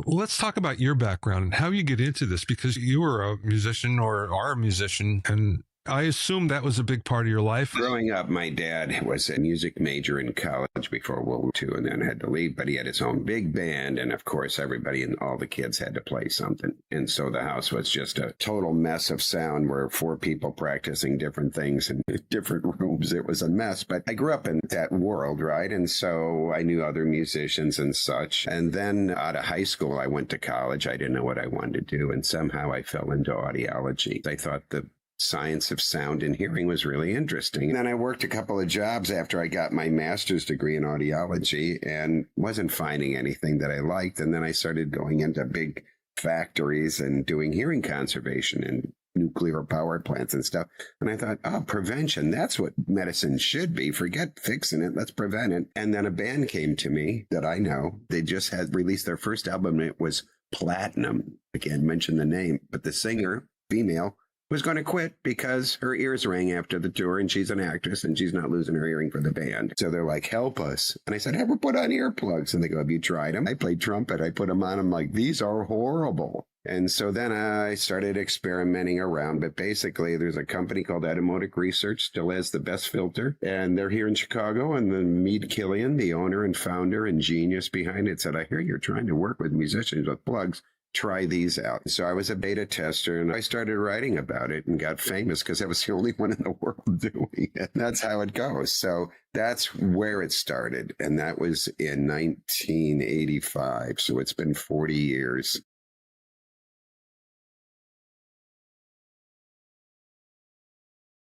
let's talk about your background and how you get into this, because you were a musician or are a musician, and I assume that was a big part of your life. Growing up, my dad was a music major in college before World War II and then had to leave, but he had his own big band. And of course, everybody and all the kids had to play something. And so the house was just a total mess of sound where 4 people practicing different things in different rooms. It was a mess, but I grew up in that world, right? And so I knew other musicians and such. And then out of high school, I went to college. I didn't know what I wanted to do. And somehow I fell into audiology. I thought the science of sound and hearing was really interesting. And then I worked a couple of jobs after I got my master's degree in audiology and wasn't finding anything that I liked. And then I started going into big factories and doing hearing conservation and nuclear power plants and stuff. And I thought, oh, prevention, that's what medicine should be. Forget fixing it. Let's prevent it. And then a band came to me that I know. They just had released their first album and it was platinum. I can't mention the name, but the singer, female, was going to quit because her ears rang after the tour and she's an actress and she's not losing her hearing for the band. So they're like, help us. And I said, have her put on earplugs. And they go, have you tried them? I played trumpet. I put them on. I'm like, these are horrible. And so then I started experimenting around. But basically, there's a company called Automotive Research, still has the best filter. And they're here in Chicago. And then Meade Killian, the owner and founder and genius behind it, said, I hear you're trying to work with musicians with plugs. Try these out. So I was a beta tester and I started writing about it and got famous because I was the only one in the world doing it. That's how it goes. So that's where it started. And that was in 1985. So it's been 40 years.